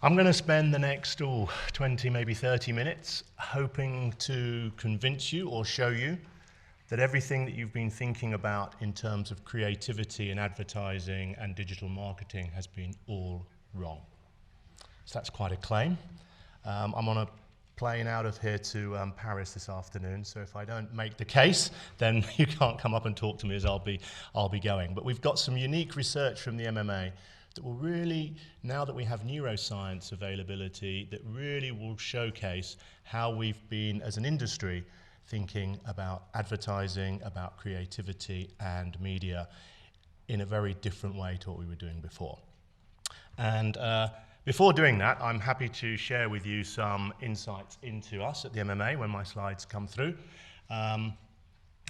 I'm going to spend the next 20, maybe 30 minutes hoping to convince you or show you that everything that you've been thinking about in terms of creativity and advertising and digital marketing has been all wrong. So that's quite a claim. I'm on a plane out of here to Paris this afternoon, so if I don't make the case, then you can't come up and talk to me as I'll be going. But we've got some unique research from the EMEA that will really, now that we have neuroscience availability, that really will showcase how we've been, as an industry, thinking about advertising, about creativity and media in a very different way to what we were doing before. And before doing that, I'm happy to share with you some insights into us at the MMA when my slides come through.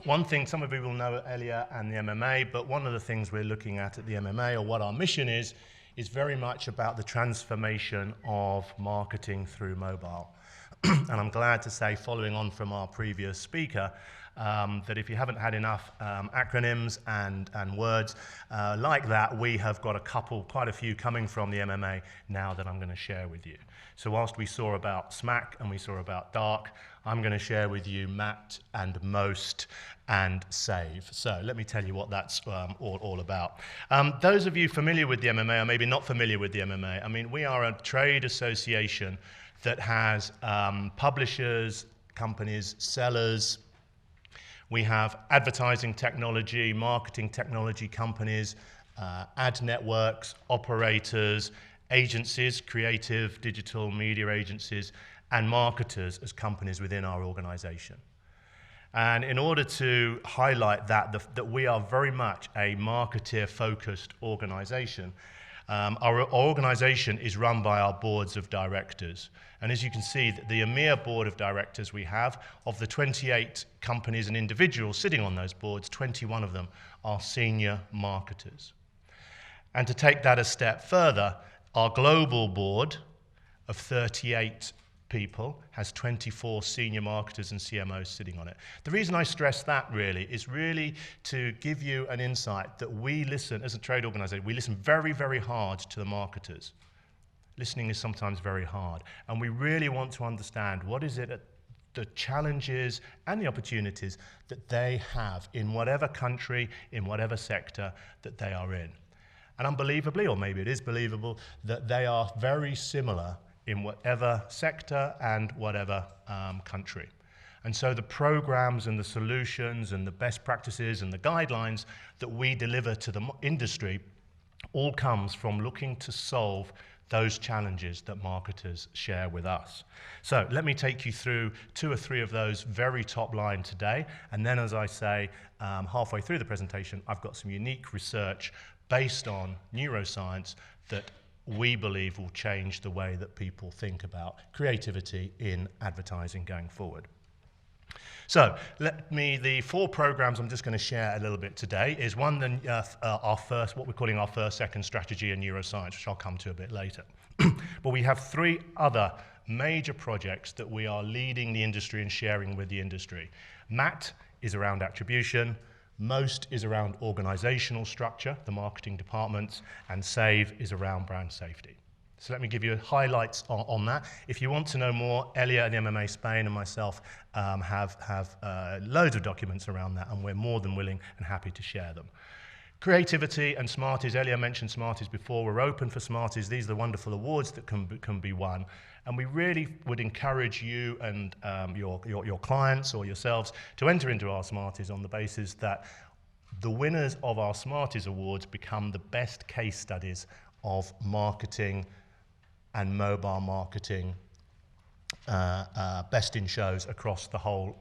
One thing, some of you will know Elia and the MMA, but one of the things we're looking at the MMA, or what our mission is very much about the transformation of marketing through mobile. And I'm glad to say, following on from our previous speaker, that if you haven't had enough acronyms and words like that, we have got quite a few coming from the MMA now that I'm going to share with you. So whilst we saw about SMAC and we saw about dark, I'm going to share with you MAT and most and save. So let me tell you what that's all about. Those of you familiar with the MMA or maybe not familiar with the MMA, I mean, we are a trade association that has publishers, companies, sellers. We have advertising technology, marketing technology companies, ad networks, operators, agencies, creative, digital media agencies, and marketers as companies within our organization. And in order to highlight that we are very much a marketeer-focused organization, our organization is run by our boards of directors. And as you can see, the EMEA board of directors we have, of the 28 companies and individuals sitting on those boards, 21 of them are senior marketers. And to take that a step further, our global board of 38 people has 24 senior marketers and CMOs sitting on it. The reason I stress that really is really to give you an insight that we listen, as a trade organization, we listen very, very hard to the marketers. Listening is sometimes very hard, and we really want to understand what is it, the challenges and the opportunities that they have in whatever country, in whatever sector that they are in. And unbelievably, or maybe it is believable, that they are very similar in whatever sector and whatever country. And so the programs and the solutions and the best practices and the guidelines that we deliver to the industry all comes from looking to solve those challenges that marketers share with us. So let me take you through 2 or 3 of those very top line today. And then, as I say, halfway through the presentation, I've got some unique research based on neuroscience that we believe will change the way that people think about creativity in advertising going forward. So the 4 programs I'm just going to share a little bit today is one, our first, what we're calling our first second strategy in neuroscience, which I'll come to a bit later. But we have 3 other major projects that we are leading the industry and sharing with the industry. MAT is around attribution, most is around organizational structure, the marketing departments, and SAVE is around brand safety. So let me give you highlights on that. If you want to know more, Elia and the MMA Spain and myself have loads of documents around that, and we're more than willing and happy to share them. Creativity and Smarties. Elia mentioned Smarties before. We're open for Smarties. These are the wonderful awards that can be won. And we really would encourage you and your clients or yourselves to enter into our Smarties on the basis that the winners of our Smarties awards become the best case studies of marketing and mobile marketing best in shows across the whole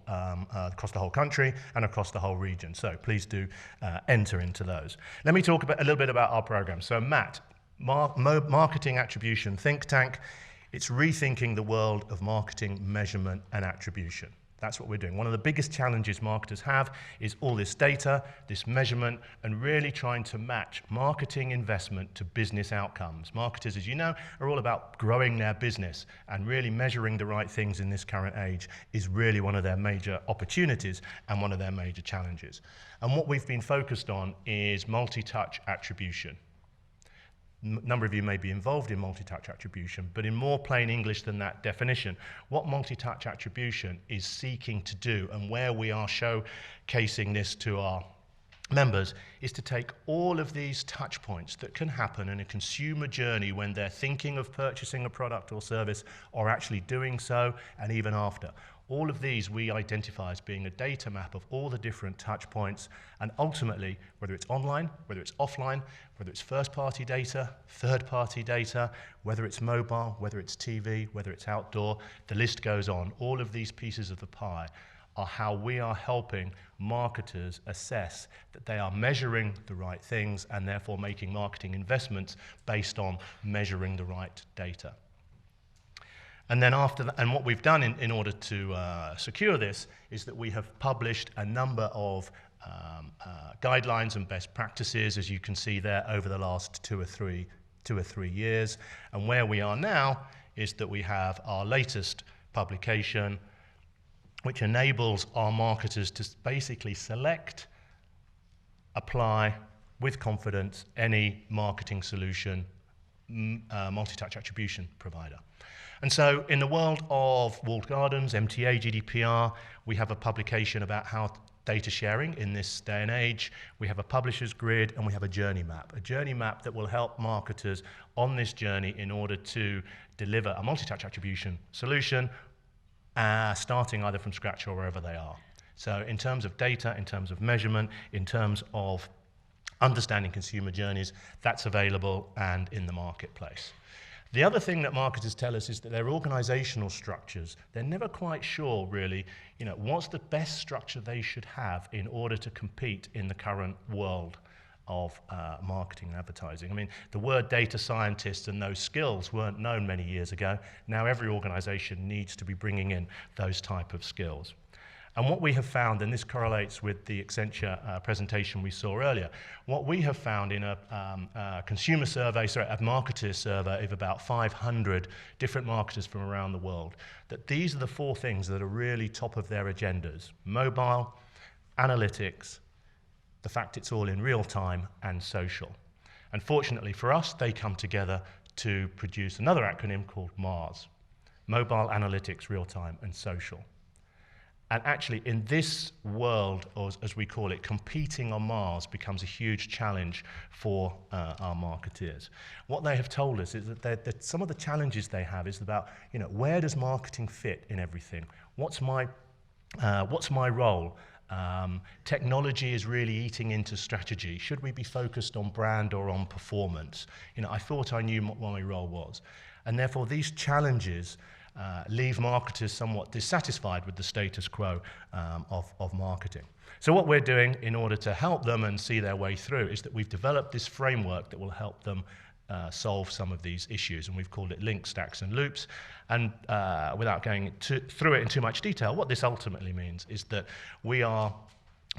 country and across the whole region. So please do enter into those. Let me talk a little bit about our program. So MAT, Marketing Attribution Think Tank. It's rethinking the world of marketing, measurement, and attribution. That's what we're doing. One of the biggest challenges marketers have is all this data, this measurement, and really trying to match marketing investment to business outcomes. Marketers, as you know, are all about growing their business, and really measuring the right things in this current age is really one of their major opportunities and one of their major challenges. And what we've been focused on is multi-touch attribution. number of you may be involved in multi-touch attribution, but in more plain English than that definition, what multi-touch attribution is seeking to do, and where we are showcasing this to our members, is to take all of these touch points that can happen in a consumer journey when they're thinking of purchasing a product or service, or actually doing so, and even after. All of these we identify as being a data map of all the different touch points, and ultimately, whether it's online, whether it's offline, whether it's first-party data, third-party data, whether it's mobile, whether it's TV, whether it's outdoor, the list goes on. All of these pieces of the pie are how we are helping marketers assess that they are measuring the right things, and therefore making marketing investments based on measuring the right data. And then after that, and what we've done in order to secure this is that we have published a number of guidelines and best practices, as you can see there, over the last two or three years. And where we are now is that we have our latest publication, which enables our marketers to basically select, apply with confidence any marketing solution, multi-touch attribution provider. And so in the world of walled gardens, MTA, GDPR, we have a publication about how data sharing in this day and age. We have a publisher's grid, and we have a journey map that will help marketers on this journey in order to deliver a multi-touch attribution solution, starting either from scratch or wherever they are. So in terms of data, in terms of measurement, in terms of understanding consumer journeys, that's available and in the marketplace. The other thing that marketers tell us is that their organizational structures, they're never quite sure really, what's the best structure they should have in order to compete in the current world of marketing and advertising. I mean, the word data scientist and those skills weren't known many years ago. Now every organization needs to be bringing in those type of skills. And what we have found, and this correlates with the Accenture presentation we saw earlier, what we have found in a consumer survey, a marketer survey of about 500 different marketers from around the world, that these are the four things that are really top of their agendas: mobile, analytics, the fact it's all in real time, and social. And fortunately for us, they come together to produce another acronym called MARS: Mobile, Analytics, Real Time, and Social. And actually, in this world, or as we call it, competing on Mars becomes a huge challenge for our marketeers. What they have told us is that some of the challenges they have is about, where does marketing fit in everything? What's my role? Technology is really eating into strategy. Should we be focused on brand or on performance? I thought I knew what my role was. And therefore, these challenges leave marketers somewhat dissatisfied with the status quo of marketing. So what we're doing in order to help them and see their way through is that we've developed this framework that will help them solve some of these issues, and we've called it Link, Stacks, and Loops. And without going through it in too much detail, what this ultimately means is that we are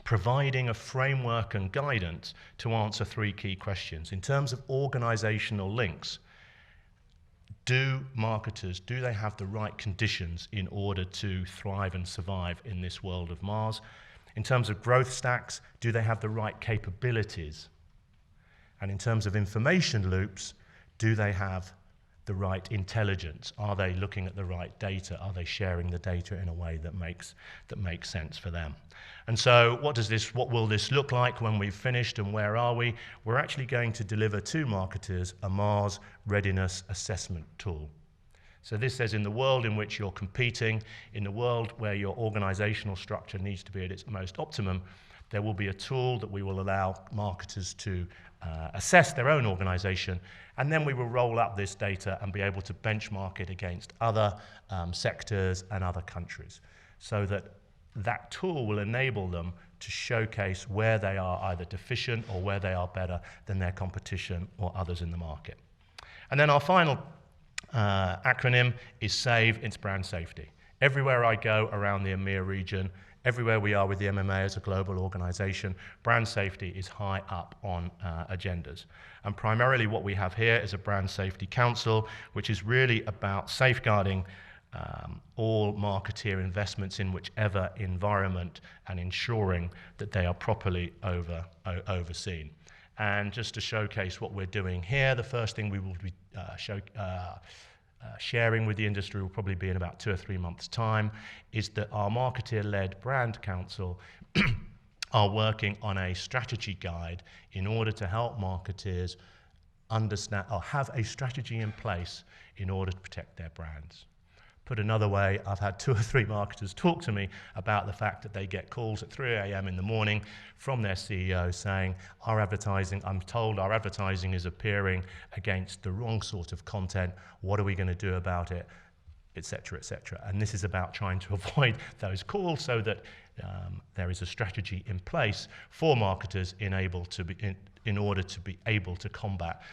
providing a framework and guidance to answer three key questions. In terms of organizational links, do they have the right conditions in order to thrive and survive in this world of Mars? In terms of growth stacks, do they have the right capabilities? And in terms of information loops, do they have the right intelligence? Are they looking at the right data? Are they sharing the data in a way that makes sense for them? And so what will this look like when we've finished, and where are we? We're actually going to deliver to marketers a Mars readiness assessment tool. So this says, in the world in which you're competing, in the world where your organizational structure needs to be at its most optimum, there will be a tool that we will allow marketers to assess their own organization, and then we will roll up this data and be able to benchmark it against other sectors and other countries, so that tool will enable them to showcase where they are either deficient or where they are better than their competition or others in the market. And then our final acronym is SAVE. It's brand safety. Everywhere I go around the EMEA region, everywhere we are with the MMA as a global organization, brand safety is high up on agendas. And primarily what we have here is a brand safety council, which is really about safeguarding all marketeer investments in whichever environment and ensuring that they are properly overseen. And just to showcase what we're doing here, the first thing we will be sharing with the industry will probably be in about 2 or 3 months' time, is that our marketeer-led brand council are working on a strategy guide in order to help marketeers understand or have a strategy in place in order to protect their brands. Put another way, I've had 2 or 3 marketers talk to me about the fact that they get calls at 3 a.m. in the morning from their CEO saying, I'm told our advertising is appearing against the wrong sort of content. What are we going to do about it? Etc., etc. And this is about trying to avoid those calls so that there is a strategy in place for marketers in order to be able to combat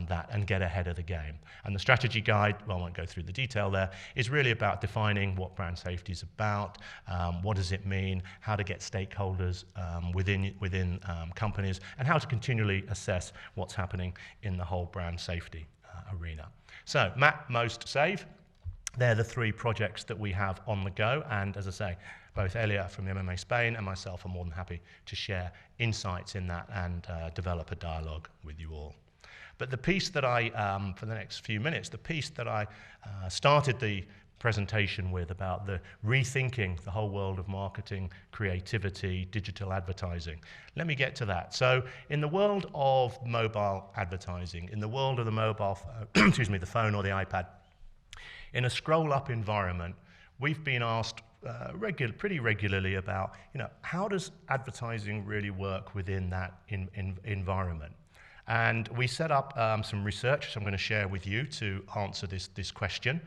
that and get ahead of the game. And the strategy guide, well, I won't go through the detail there, is really about defining what brand safety is about, what does it mean, how to get stakeholders within companies, and how to continually assess what's happening in the whole brand safety arena. So, Map, Most, Save. They're the 3 projects that we have on the go, and as I say, both Elia from the EMEA Spain and myself are more than happy to share insights in that and develop a dialogue with you all. But the piece that for the next few minutes, the piece that I started the presentation with about the rethinking the whole world of marketing, creativity, digital advertising. Let me get to that. So in the world of mobile advertising, in the world of the mobile phone, excuse me, the phone or the iPad, in a scroll-up environment, we've been asked pretty regularly about, how does advertising really work within that environment? And we set up some research, which I'm going to share with you to answer this question.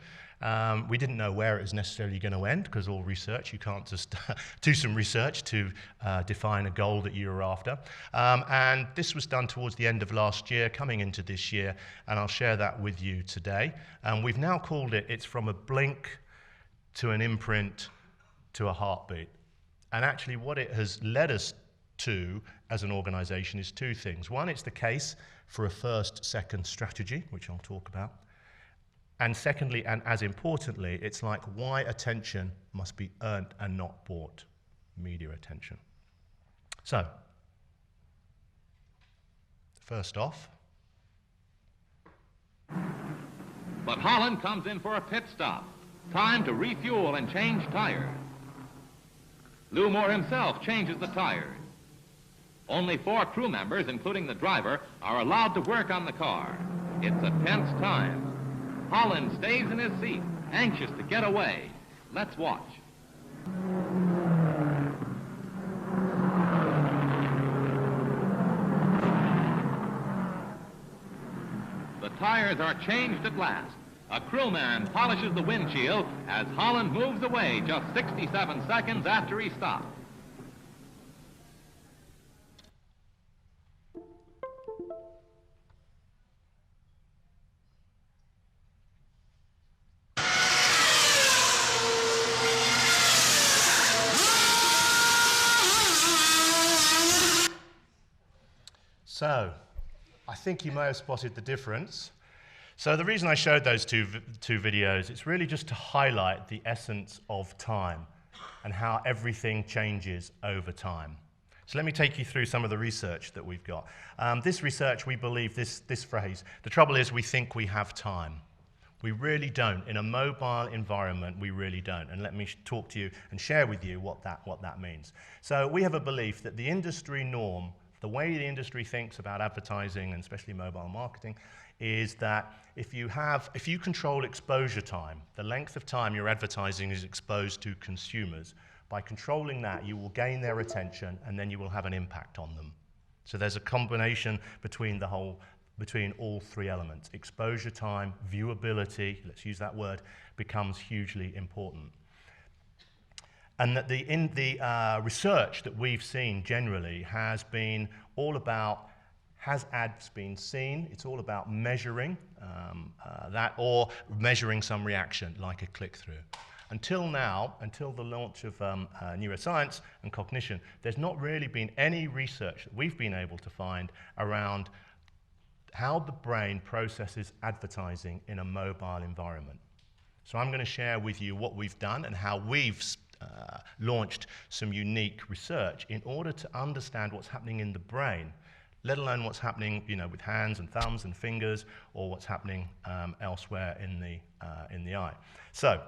We didn't know where it was necessarily going to end, because all research, you can't just do some research to define a goal that you're after. And this was done towards the end of last year, coming into this year, and I'll share that with you today. And we've now called it's from a blink to an imprint to a heartbeat. And actually what it has led us to as an organization is 2 things. One, it's the case for a first-second strategy, which I'll talk about. And secondly, and as importantly, it's like why attention must be earned and not bought. Media attention. So, first off. But Holland comes in for a pit stop. Time to refuel and change tires. Lou Moore himself changes the tires. Only 4 crew members, including the driver, are allowed to work on the car. It's a tense time. Holland stays in his seat, anxious to get away. Let's watch. The tires are changed at last. A crewman polishes the windshield as Holland moves away just 67 seconds after he stopped. So, I think you may have spotted the difference. So the reason I showed those two videos, it's really just to highlight the essence of time and how everything changes over time. So let me take you through some of the research that we've got. This research, we believe this phrase, the trouble is we think we have time. We really don't. In a mobile environment, we really don't. And let me talk to you and share with you what that means. So we have a belief that the industry norm, the way the industry thinks about advertising, and especially mobile marketing, is that if you control exposure time, the length of time your advertising is exposed to consumers, by controlling that, you will gain their attention and then you will have an impact on them. So there's a combination between all 3 elements. Exposure time, viewability, let's use that word, becomes hugely important. And that in the research that we've seen generally has been all about, has ads been seen? It's all about measuring that, or measuring some reaction, like a click-through. Until now, until the launch of neuroscience and cognition, there's not really been any research that we've been able to find around how the brain processes advertising in a mobile environment. So I'm going to share with you what we've done and how we've launched some unique research in order to understand what's happening in the brain let alone what's happening, with hands and thumbs and fingers, or what's happening elsewhere in the eye. So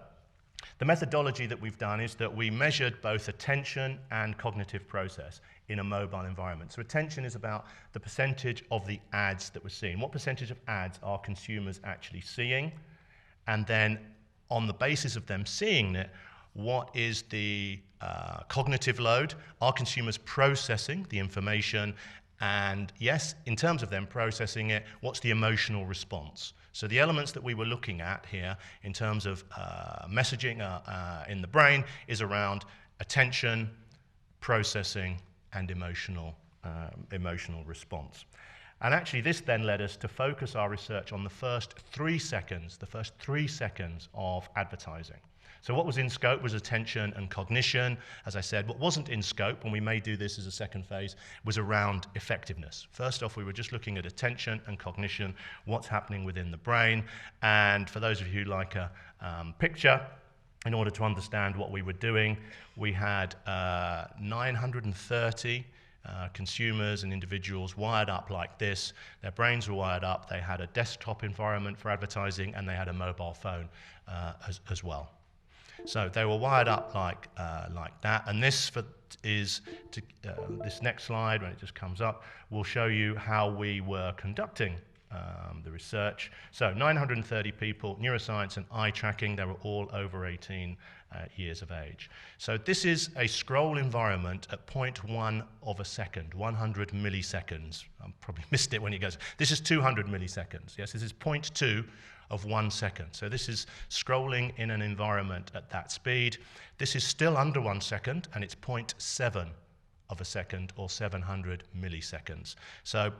the methodology that we've done is that we measured both attention and cognitive process in a mobile environment. So attention is about the percentage of the ads that we're seeing. What percentage of ads are consumers actually seeing? And then on the basis of them seeing it, what is the cognitive load? Are consumers processing the information? And yes, in terms of them processing it, what's the emotional response? So the elements that we were looking at here in terms of messaging in the brain is around attention, processing, and emotional response. And actually this then led us to focus our research on the first 3 seconds of advertising. So what was in scope was attention and cognition. As I said, what wasn't in scope, and we may do this as a second phase, was around effectiveness. First off, we were just looking at attention and cognition, what's happening within the brain. And for those of you who like a picture, in order to understand what we were doing, we had 930 consumers and individuals wired up like this. Their brains were wired up. They had a desktop environment for advertising, and they had a mobile phone as well. So they were wired up like that, and this this next slide, when it just comes up, will show you how we were conducting the research. So 930 people, neuroscience and eye tracking, they were all over 18 years of age. So this is a scroll environment at 0.1 of a second, 100 milliseconds. I probably missed it when it goes. This is 200 milliseconds. Yes, this is 0.2 of 1 second. So this is scrolling in an environment at that speed. This is still under 1 second, and it's 0.7 of a second, or 700 milliseconds. So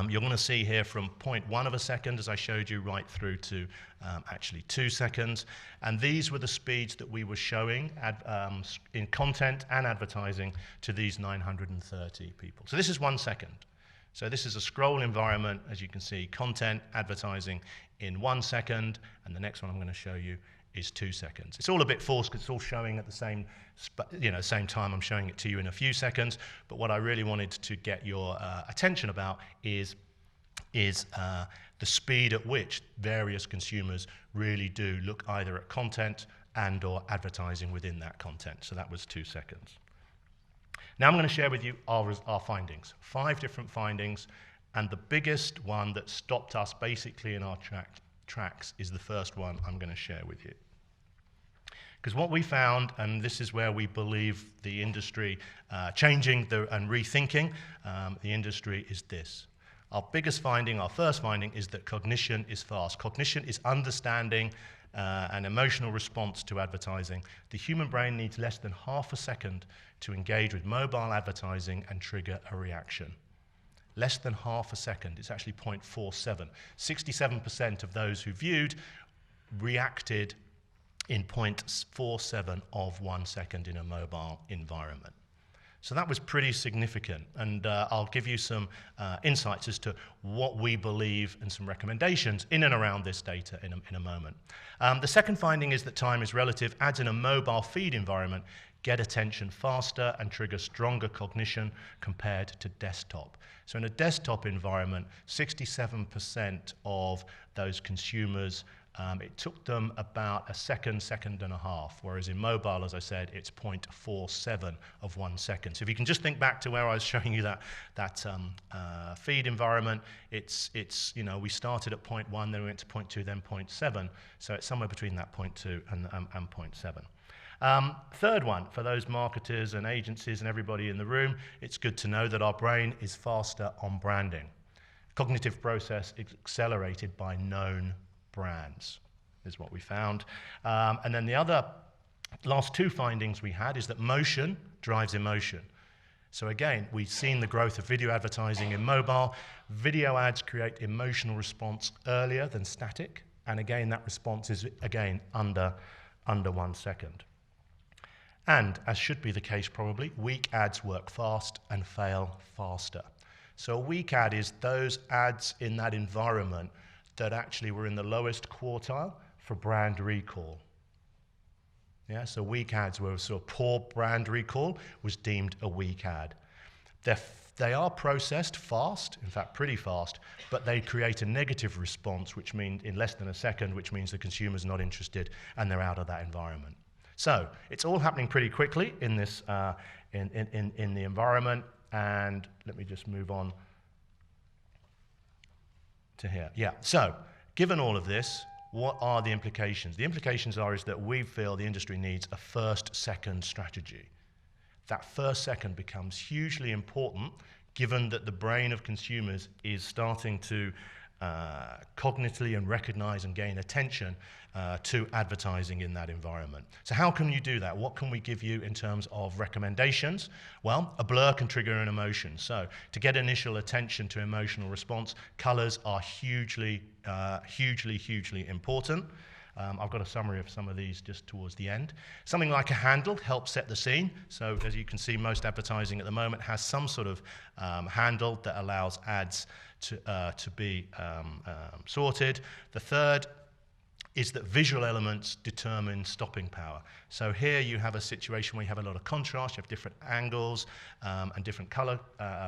you're going to see here from 0.1 of a second, as I showed you, right through to actually 2 seconds. And these were the speeds that we were showing in content and advertising to these 930 people. So this is 1 second. So this is a scroll environment, as you can see, content, advertising in 1 second, and the next one I'm going to show you is 2 seconds. It's all a bit false because it's all showing at the same time. I'm showing it to you in a few seconds, but what I really wanted to get your attention about is the speed at which various consumers really do look either at content and or advertising within that content. So that was 2 seconds. Now I'm going to share with you our findings, 5 different findings, and the biggest one that stopped us basically in our tracks is the first one I'm going to share with you. Because what we found, and this is where we believe the industry changing and rethinking the industry, is this. Our biggest finding, our first finding, is that cognition is fast. Cognition is understanding an emotional response to advertising. The human brain needs less than half a second to engage with mobile advertising and trigger a reaction. Less than half a second. It's actually 0.47. 67% of those who viewed reacted in 0.47 of 1 second in a mobile environment. So that was pretty significant, and I'll give you some insights as to what we believe and some recommendations in and around this data in a moment. The second finding is that time is relative. Ads in a mobile feed environment get attention faster and trigger stronger cognition compared to desktop. So in a desktop environment, 67% of those consumers, it took them about a second and a half, whereas in mobile, as I said, it's 0.47 of 1 second. So if you can just think back to where I was showing you that feed environment, it's we started at 0.1, then we went to 0.2, then 0.7, so it's somewhere between that 0.2 and 0.7. Third one, for those marketers and agencies and everybody in the room, it's good to know that our brain is faster on branding. Cognitive process is accelerated by known brands, is what we found. And then the last 2 findings we had is that motion drives emotion. So again, we've seen the growth of video advertising in mobile. Video ads create emotional response earlier than static. And again, that response is, again, under 1 second. And, as should be the case probably, weak ads work fast and fail faster. So a weak ad is those ads in that environment that actually were in the lowest quartile for brand recall. Yeah, so weak ads were sort of poor brand recall was deemed a weak ad. They are processed fast, in fact pretty fast, but they create a negative response, which means in less than a second, which means the consumer's not interested and they're out of that environment. So it's all happening pretty quickly in this in the environment. And let me just move on to here. Yeah. So given all of this, what are the implications? The implications is that we feel the industry needs a first-second strategy. That first second becomes hugely important given that the brain of consumers is starting to cognitively and recognize and gain attention to advertising in that environment. So how can you do that? What can we give you in terms of recommendations? Well, a blur can trigger an emotion. So to get initial attention to emotional response, colors are hugely important. I've got a summary of some of these just towards the end. Something like a handle helps set the scene. So as you can see, most advertising at the moment has some sort of handle that allows ads to be sorted. The third is that visual elements determine stopping power. So here you have a situation where you have a lot of contrast, you have different angles and different color,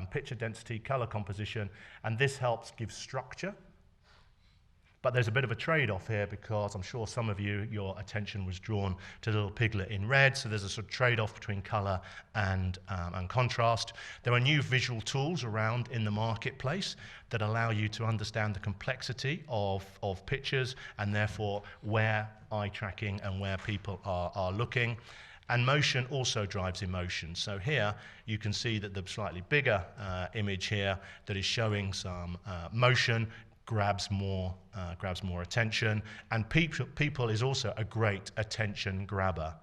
picture density, color composition, and this helps give structure. But there's a bit of a trade-off here because I'm sure some of you, your attention was drawn to the little piglet in red, so there's a sort of trade-off between color and contrast. There are new visual tools around in the marketplace that allow you to understand the complexity of pictures and therefore where eye tracking and where people are looking. And motion also drives emotion. So here you can see that the slightly bigger image here that is showing some motion grabs more attention, and people is also a great attention grabber,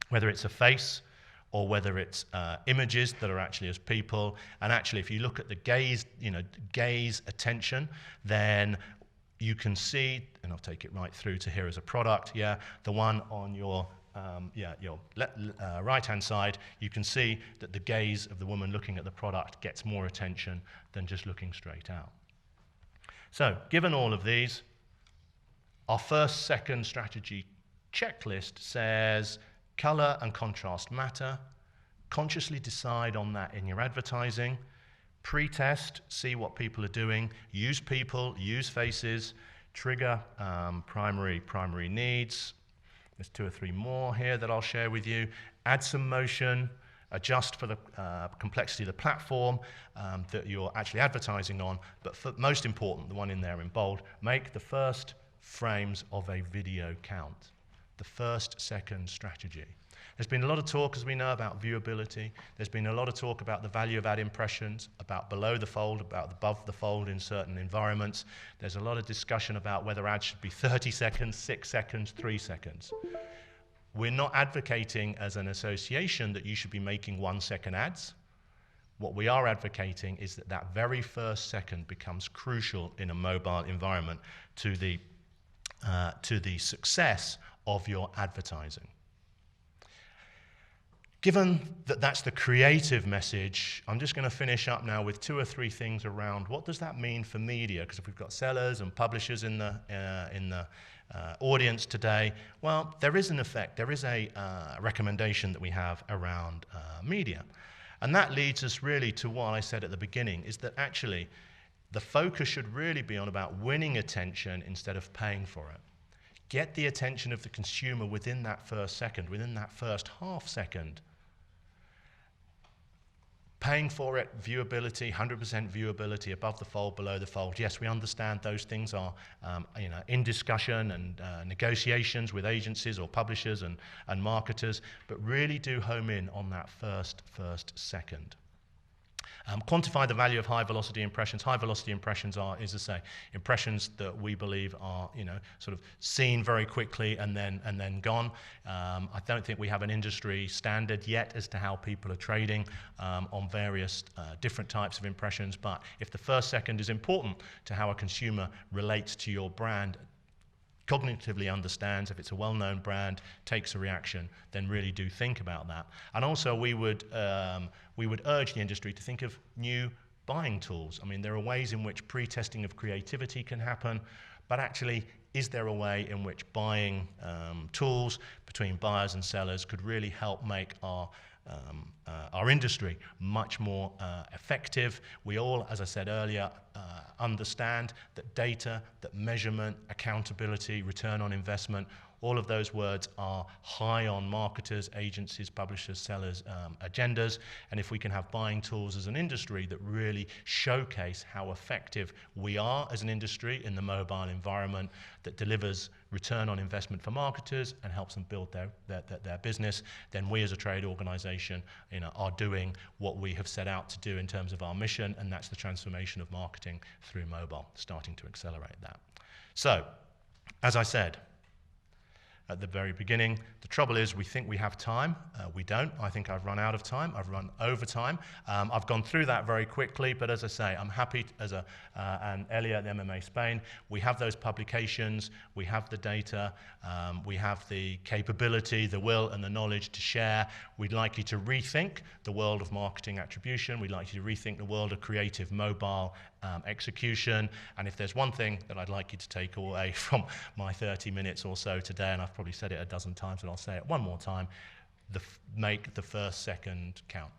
whether it's a face or whether it's images that are actually as people. And actually, if you look at the gaze attention, then you can see, and I'll take it right through to here as a product. Yeah, the one on your right-hand side, you can see that the gaze of the woman looking at the product gets more attention than just looking straight out. So, given all of these, our first-second strategy checklist says color and contrast matter. Consciously decide on that in your advertising. Pre-test, see what people are doing. Use people, use faces. Trigger primary needs. There's 2 or 3 more here that I'll share with you. Add some motion. Adjust for the complexity of the platform that you're actually advertising on, but most important, the one in there in bold, make the first frames of a video count. The first-second strategy. There's been a lot of talk, as we know, about viewability. There's been a lot of talk about the value of ad impressions, about below the fold, about above the fold in certain environments. There's a lot of discussion about whether ads should be 30 seconds, 6 seconds, 3 seconds. We're not advocating as an association that you should be making 1-second ads. What we are advocating is that that very first second becomes crucial in a mobile environment to the success of your advertising. Given that that's the creative message, I'm just going to finish up now with 2 or 3 things around what does that mean for media? Because if we've got sellers and publishers in the audience today, well, there is an effect, there is a recommendation that we have around media. And that leads us really to what I said at the beginning, is that actually the focus should really be on about winning attention instead of paying for it. Get the attention of the consumer within that first second, within that first half second. Paying for it, viewability, 100% viewability, above the fold, below the fold. Yes, we understand those things are in discussion and negotiations with agencies or publishers and marketers, but really do home in on that first second. Quantify the value of high-velocity impressions. High-velocity impressions are, as I say, impressions that we believe are, sort of seen very quickly and then gone. I don't think we have an industry standard yet as to how people are trading on various different types of impressions. But if the first second is important to how a consumer relates to your brand, cognitively understands, if it's a well-known brand, takes a reaction, then really do think about that. And also we would urge the industry to think of new buying tools. I mean, there are ways in which pre-testing of creativity can happen, but actually, is there a way in which buying tools between buyers and sellers could really help make our our industry much more effective. We all, as I said earlier, understand that data, that measurement, accountability, return on investment, all of those words are high on marketers, agencies, publishers, sellers' agendas. And if we can have buying tools as an industry that really showcase how effective we are as an industry in the mobile environment, that delivers return on investment for marketers and helps them build their business, then we as a trade organization are doing what we have set out to do in terms of our mission, and that's the transformation of marketing through mobile, starting to accelerate that. So, as I said, at the very beginning, the trouble is we think we have time. We don't. I think I've run out of time. I've run over time. I've gone through that very quickly, but as I say, I'm happy and Elia at the MMA Spain, we have those publications, we have the data, we have the capability, the will and the knowledge to share. We'd like you to rethink the world of marketing attribution. We'd like you to rethink the world of creative mobile execution. And if there's one thing that I'd like you to take away from my 30 minutes or so today, and I've probably said it a dozen times, but I'll say it one more time, make the first second count.